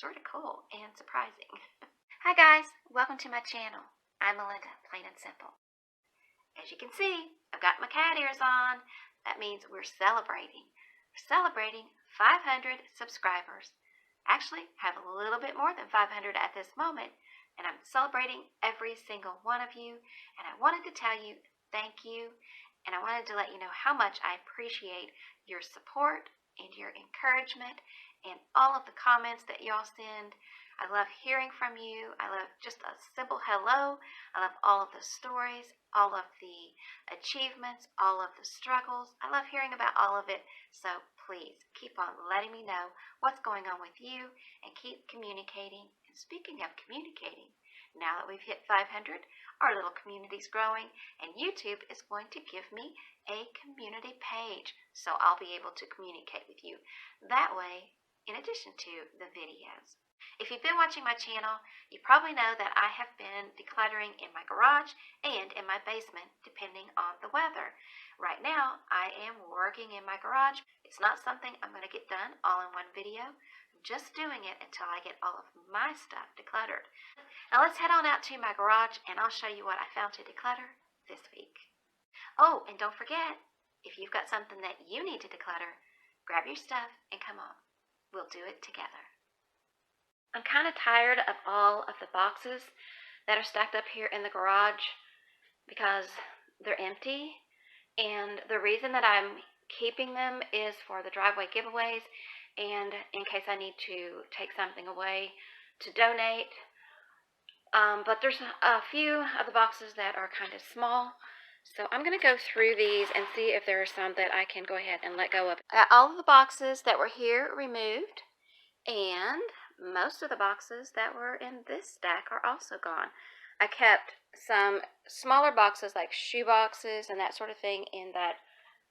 sort of cool and surprising. Hi guys, welcome to my channel. I'm Melinda, plain and simple. As you can see, I've got my cat ears on. That means we're celebrating. We're celebrating 500 subscribers. Actually, have a little bit more than 500 at this moment, and I'm celebrating every single one of you. And I wanted to tell you thank you, and I wanted to let you know how much I appreciate your support and your encouragement and all of the comments that y'all send. I love hearing from you. I love just a simple hello. I love all of the stories, all of the achievements, all of the struggles. I love hearing about all of it. So please keep on letting me know what's going on with you and keep communicating. And speaking of communicating, now that we've hit 500, our little community's growing, and YouTube is going to give me a community page, so I'll be able to communicate with you that way in addition to the videos. If you've been watching my channel, you probably know that I have been decluttering in my garage and in my basement, depending on the weather. Right now, I am working in my garage. It's not something I'm going to get done all in one video. I'm just doing it until I get all of my stuff decluttered. Now let's head on out to my garage and I'll show you what I found to declutter this week. Oh, and don't forget, if you've got something that you need to declutter, grab your stuff and come on. We'll do it together. I'm kind of tired of all of the boxes that are stacked up here in the garage because they're empty. And the reason that I'm keeping them is for the driveway giveaways and in case I need to take something away to donate. But there's a few of the boxes that are kind of small. So I'm going to go through these and see if there are some that I can go ahead and let go of. I got all of the boxes that were here removed, and most of the boxes that were in this stack are also gone. I kept some smaller boxes like shoe boxes and that sort of thing in that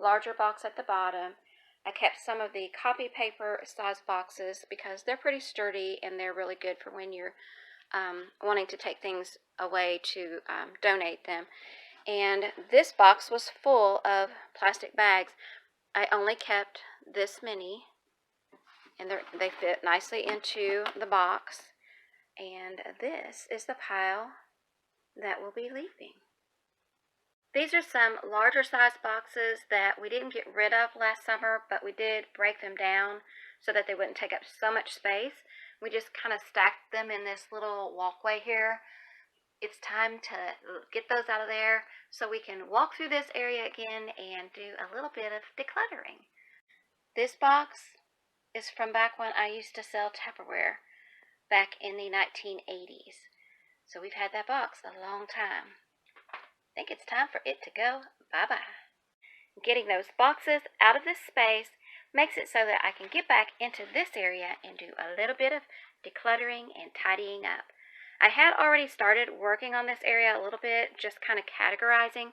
larger box at the bottom. I kept some of the copy paper size boxes because they're pretty sturdy and they're really good for when you're wanting to take things away to donate them. And this box was full of plastic bags. I only kept this many, and they fit nicely into the box. And this is the pile that we'll be leaving. These are some larger size boxes that we didn't get rid of last summer, but we did break them down so that they wouldn't take up so much space. We just kind of stacked them in this little walkway here. It's time to get those out of there so we can walk through this area again and do a little bit of decluttering. This box is from back when I used to sell Tupperware back in the 1980s. So we've had that box a long time. I think it's time for it to go bye-bye. Getting those boxes out of this space makes it so that I can get back into this area and do a little bit of decluttering and tidying up. I had already started working on this area a little bit, just kind of categorizing.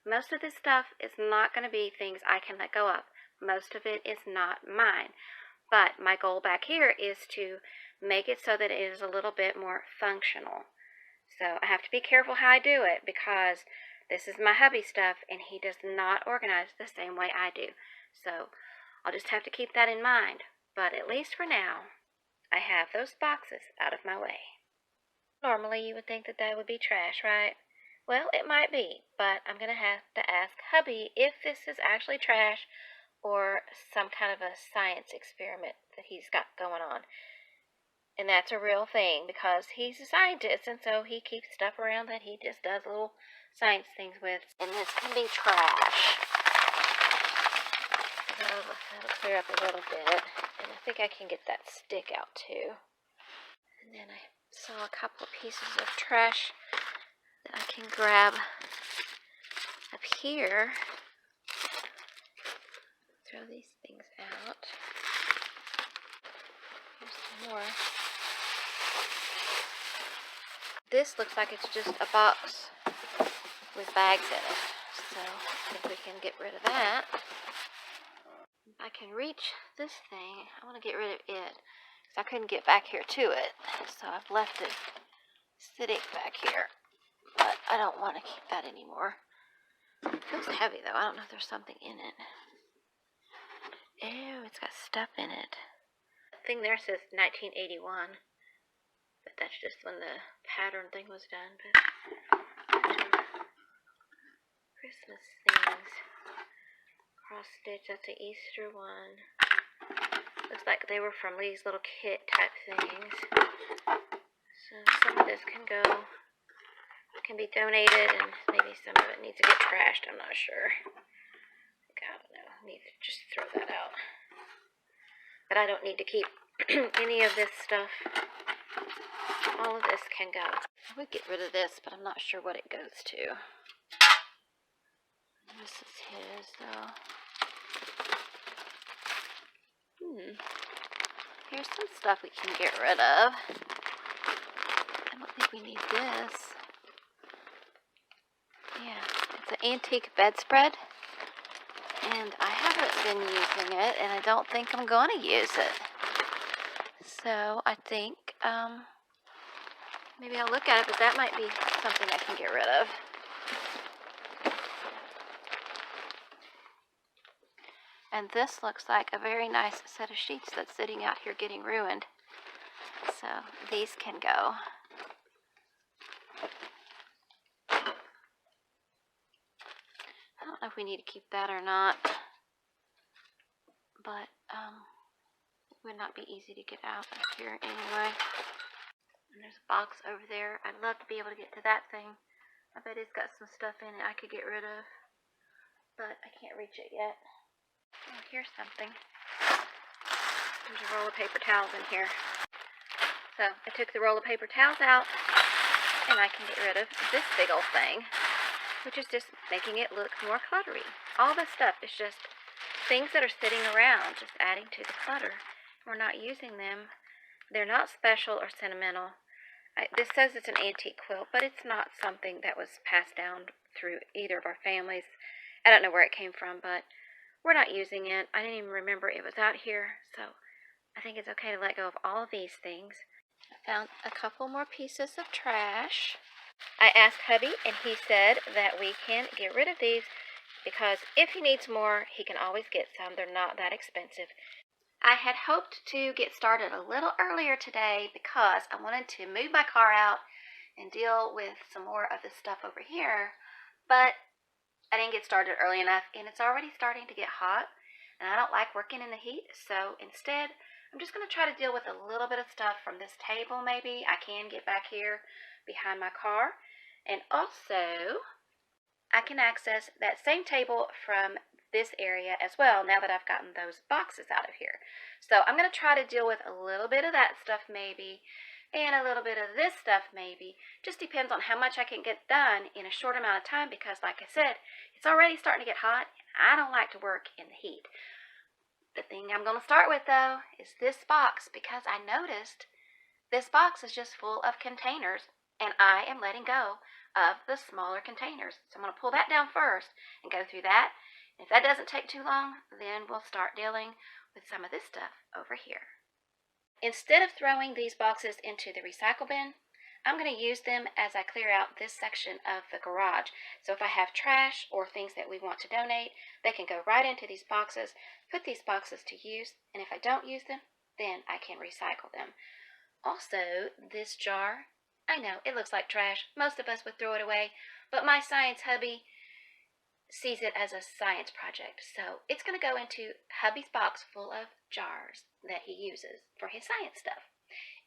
Most of this stuff is not going to be things I can let go of. Most of it is not mine. But my goal back here is to make it so that it is a little bit more functional. So I have to be careful how I do it because this is my hubby stuff and he does not organize the same way I do. So I'll just have to keep that in mind. But at least for now, I have those boxes out of my way. Normally, you would think that that would be trash, right? Well, it might be, but I'm going to have to ask hubby if this is actually trash or some kind of a science experiment that he's got going on. And that's a real thing because he's a scientist, and so he keeps stuff around that he just does little science things with. And this can be trash. That'll clear up a little bit. And I think I can get that stick out too. And then I saw a couple of pieces of trash that I can grab up here. Throw these things out. Here's some more. This looks like it's just a box with bags in it. So I think we can get rid of that. If I can reach this thing, I want to get rid of it. I couldn't get back here to it, so I've left it sitting back here, but I don't want to keep that anymore. It feels heavy though. I don't know if there's something in it. Ew, it's got stuff in it. thing there says 1981, but that's just when the pattern thing was done. But Christmas things. Cross stitch, that's the Easter one. Looks like they were from these little kit type things. So some of this can be donated, and maybe some of it needs to get trashed. I'm not sure. I don't know. I need to just throw that out. But I don't need to keep any of this stuff. All of this can go. I would get rid of this, but I'm not sure what it goes to. This is his, though. Here's some stuff we can get rid of. I don't think we need this. Yeah, it's an antique bedspread. And I haven't been using it, and I don't think I'm going to use it. So I think maybe I'll look at it, but that might be something I can get rid of. And this looks like a very nice set of sheets that's sitting out here getting ruined. So these can go. I don't know if we need to keep that or not, but it would not be easy to get out of here anyway. And there's a box over there. I'd love to be able to get to that thing. I bet it's got some stuff in it I could get rid of, but I can't reach it yet. Oh, here's something. There's a roll of paper towels in here. So I took the roll of paper towels out, and I can get rid of this big old thing, which is just making it look more cluttery. All this stuff is just things that are sitting around, just adding to the clutter. We're not using them. They're not special or sentimental. This says it's an antique quilt, but it's not something that was passed down through either of our families. I don't know where it came from, but we're not using it. I didn't even remember it was out here, so I think it's okay to let go of all of these things. I found a couple more pieces of trash. I asked hubby, and he said that we can get rid of these because if he needs more, he can always get some. They're not that expensive. I had hoped to get started a little earlier today because I wanted to move my car out and deal with some more of this stuff over here, but I didn't get started early enough, and it's already starting to get hot, and I don't like working in the heat, so instead, I'm just going to try to deal with a little bit of stuff from this table, maybe. I can get back here behind my car, and also, I can access that same table from this area as well, now that I've gotten those boxes out of here. So I'm going to try to deal with a little bit of that stuff, maybe, and a little bit of this stuff, maybe. Just depends on how much I can get done in a short amount of time, because like I said, it's already starting to get hot, and I don't like to work in the heat. The thing I'm going to start with, though, is this box, because I noticed this box is just full of containers, and I am letting go of the smaller containers. So I'm going to pull that down first and go through that. If that doesn't take too long, then we'll start dealing with some of this stuff over here. Instead of throwing these boxes into the recycle bin, I'm going to use them as I clear out this section of the garage. So if I have trash or things that we want to donate, they can go right into these boxes, put these boxes to use, and if I don't use them, then I can recycle them. Also, this jar, I know it looks like trash. Most of us would throw it away, but my science hubby sees it as a science project. So it's going to go into hubby's box full of jars that he uses for his science stuff.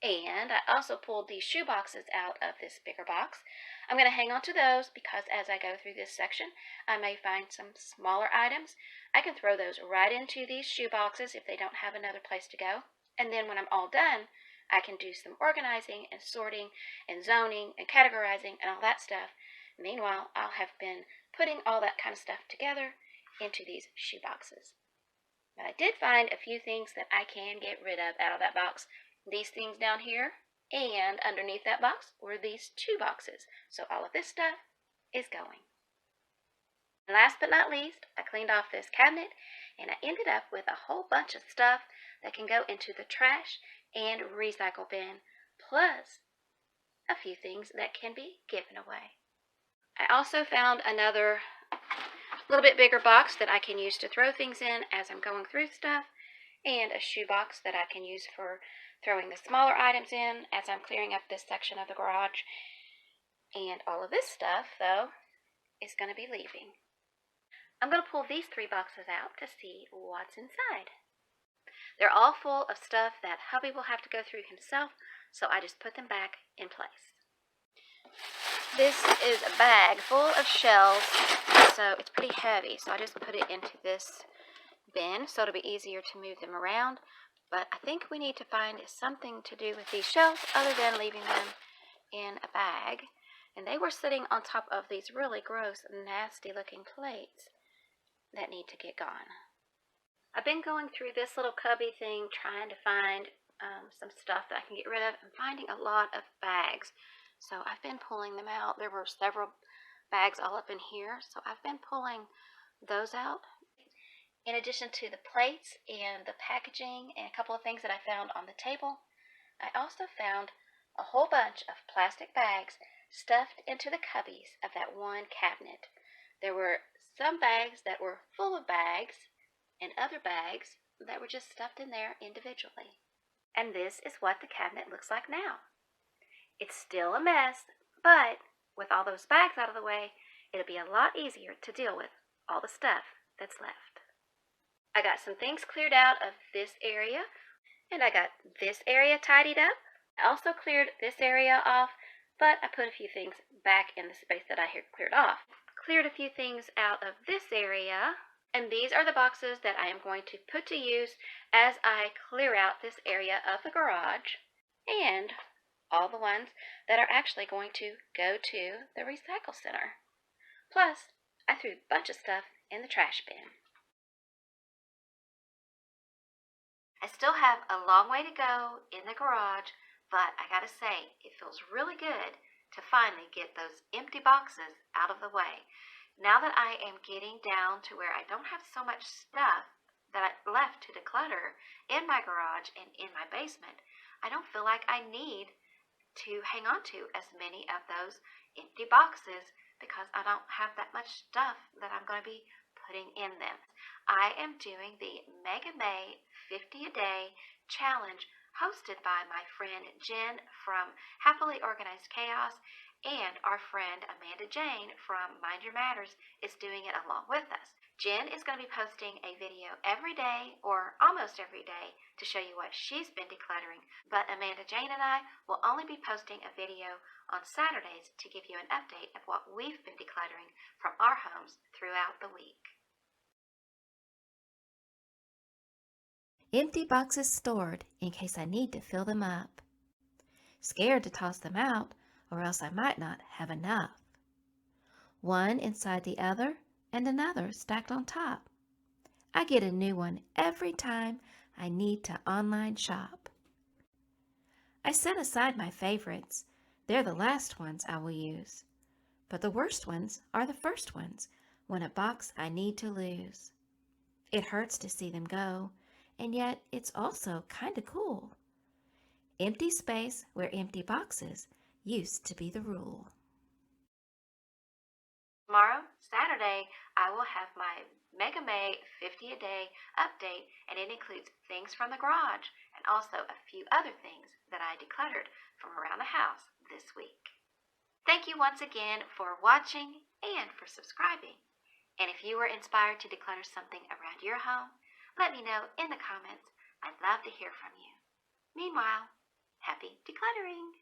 And I also pulled these shoe boxes out of this bigger box. I'm going to hang on to those because as I go through this section, I may find some smaller items. I can throw those right into these shoe boxes if they don't have another place to go. And then when I'm all done, I can do some organizing and sorting and zoning and categorizing and all that stuff. Meanwhile, I'll have been putting all that kind of stuff together into these shoe boxes. But I did find a few things that I can get rid of out of that box. These things down here, and underneath that box were these two boxes. So all of this stuff is going. And last but not least, I cleaned off this cabinet, and I ended up with a whole bunch of stuff that can go into the trash and recycle bin, plus a few things that can be given away. I also found another little bit bigger box that I can use to throw things in as I'm going through stuff. and a shoebox that I can use for throwing the smaller items in as I'm clearing up this section of the garage. And all of this stuff, though, is going to be leaving. I'm going to pull these 3 boxes out to see what's inside. They're all full of stuff that hubby will have to go through himself, so I just put them back in place. This is a bag full of shells, so it's pretty heavy, so I just put it into this bin so it'll be easier to move them around. But I think we need to find something to do with these shells other than leaving them in a bag. And they were sitting on top of these really gross, nasty looking plates that need to get gone. I've been going through this little cubby thing trying to find some stuff that I can get rid of. I'm finding a lot of bags, so I've been pulling them out. There were several bags all up in here, so I've been pulling those out. In addition to the plates and the packaging and a couple of things that I found on the table, I also found a whole bunch of plastic bags stuffed into the cubbies of that one cabinet. There were some bags that were full of bags and other bags that were just stuffed in there individually. And this is what the cabinet looks like now. It's still a mess, but with all those bags out of the way, it'll be a lot easier to deal with all the stuff that's left. I got some things cleared out of this area, and I got this area tidied up. I also cleared this area off, but I put a few things back in the space that I had cleared off. Cleared a few things out of this area, and these are the boxes that I am going to put to use as I clear out this area of the garage, and all the ones that are actually going to go to the recycle center. Plus, I threw a bunch of stuff in the trash bin. I still have a long way to go in the garage, but I gotta say, it feels really good to finally get those empty boxes out of the way. Now that I am getting down to where I don't have so much stuff that I left to declutter in my garage and in my basement, I don't feel like I need to hang on to as many of those empty boxes because I don't have that much stuff that I'm going to be putting in them. I am doing the Mega May 50 a Day challenge hosted by my friend Jen from Happily Organized Chaos, and our friend Amanda Jane from Mind Your Matters is doing it along with us. Jen is going to be posting a video every day or almost every day to show you what she's been decluttering, but Amanda Jane and I will only be posting a video on Saturdays to give you an update of what we've been decluttering from our homes throughout the week. Empty boxes stored in case I need to fill them up. Scared to toss them out, or else I might not have enough. One inside the other, and another stacked on top. I get a new one every time I need to online shop. I set aside my favorites. They're the last ones I will use. But the worst ones are the first ones when a box I need to lose. It hurts to see them go, and yet it's also kinda cool. Empty space where empty boxes used to be the rule. Tomorrow, Saturday, I will have my Mega May 50 a Day update, and it includes things from the garage and also a few other things that I decluttered from around the house this week. Thank you once again for watching and for subscribing. And if you were inspired to declutter something around your home, let me know in the comments. I'd love to hear from you. Meanwhile, happy decluttering!